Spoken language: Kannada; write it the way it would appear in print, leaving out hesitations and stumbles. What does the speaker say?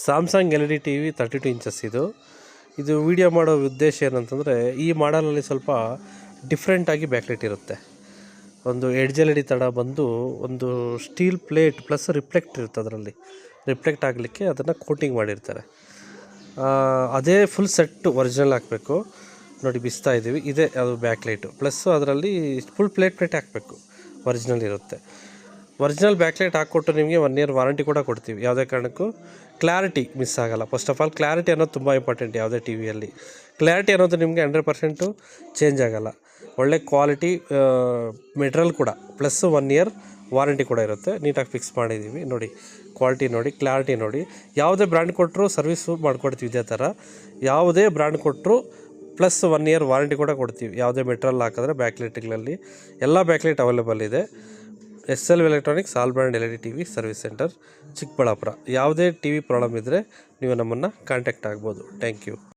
Samsung L E D T V 32 inches ಇದು ವೀಡಿಯೋ ಮಾಡೋ ಉದ್ದೇಶ ಏನಂತಂದರೆ, ಈ ಮಾಡಲಲ್ಲಿ ಸ್ವಲ್ಪ ಡಿಫ್ರೆಂಟಾಗಿ ಬ್ಯಾಕ್ಲೈಟ್ ಇರುತ್ತೆ. ಒಂದು ಎಡ್ಜ್ ಎಲ್ ಇ ಡಿ ಥರ ಬಂದು ಒಂದು ಸ್ಟೀಲ್ ಪ್ಲೇಟ್ ಪ್ಲಸ್ ರಿಫ್ಲೆಕ್ಟ್ ಇರುತ್ತೆ. ಅದರಲ್ಲಿ ರಿಫ್ಲೆಕ್ಟ್ ಆಗಲಿಕ್ಕೆ ಅದನ್ನು ಕೋಟಿಂಗ್ ಮಾಡಿರ್ತಾರೆ. ಅದೇ ಫುಲ್ ಸೆಟ್ಟು ಒರಿಜಿನಲ್ ಹಾಕಬೇಕು. ನೋಡಿ ಬಿಸ್ತಾ ಇದ್ದೀವಿ, ಇದೇ ಅದು ಬ್ಯಾಕ್ಲೈಟು. ಪ್ಲಸ್ಸು ಅದರಲ್ಲಿ ಫುಲ್ ಪ್ಲೇಟ್ ಹಾಕಬೇಕು, ಒರಿಜಿನಲ್ ಇರುತ್ತೆ. ಒರಿಜಿನಲ್ ಬ್ಯಾಕ್ಲೈಟ್ ಹಾಕ್ಕೊಟ್ಟು ನಿಮಗೆ 1 ಇಯರ್ ವಾರಂಟಿ ಕೂಡ ಕೊಡ್ತೀವಿ. ಯಾವುದೇ ಕಾರಣಕ್ಕೂ ಕ್ಲಾರಿಟಿ ಮಿಸ್ ಆಗೋಲ್ಲ. ಫಸ್ಟ್ ಆಫ್ ಆಲ್ ಕ್ಲಾರಿಟಿ ಅನ್ನೋದು ತುಂಬ ಇಂಪಾರ್ಟೆಂಟ್. ಯಾವುದೇ ಟಿ ವಿಯಲ್ಲಿ ಕ್ಲಾರಿಟಿ ಅನ್ನೋದು ನಿಮಗೆ 100% ಚೇಂಜ್ ಆಗೋಲ್ಲ. ಒಳ್ಳೆ ಕ್ವಾಲಿಟಿ ಮೆಟೀರಿಯಲ್ ಕೂಡ, ಪ್ಲಸ್ 1 ಇಯರ್ ವಾರಂಟಿ ಕೂಡ ಇರುತ್ತೆ. ನೀಟಾಗಿ ಫಿಕ್ಸ್ ಮಾಡಿದ್ದೀವಿ. ನೋಡಿ ಕ್ವಾಲಿಟಿ ನೋಡಿ, ಕ್ಲಾರಿಟಿ ನೋಡಿ. ಯಾವುದೇ ಬ್ರ್ಯಾಂಡ್ ಕೊಟ್ಟರು ಸರ್ವಿಸು ಮಾಡಿಕೊಡ್ತೀವಿ. ಇದೇ ಥರ ಯಾವುದೇ ಬ್ರ್ಯಾಂಡ್ ಕೊಟ್ಟರು ಪ್ಲಸ್ 1 ಇಯರ್ ವಾರಂಟಿ ಕೂಡ ಕೊಡ್ತೀವಿ. ಯಾವುದೇ ಮೆಟೀರಿಯಲ್ ಹಾಕಿದ್ರೆ ಬ್ಯಾಕ್ಲೈಟ್ಗಳಲ್ಲಿ ಎಲ್ಲ ಬ್ಯಾಕ್ಲೈಟ್ ಅವೈಲೇಬಲ್ ಇದೆ. SL electronics all brand L E D T V service centre, Chikkaballapur. ಯಾವುದೇ ಟಿ ವಿ ಪ್ರಾಬ್ಲಮ್ ಇದ್ದರೆ ನೀವು ನಮ್ಮನ್ನು ಕಾಂಟ್ಯಾಕ್ಟ್ ಆಗ್ಬೋದು. Thank you.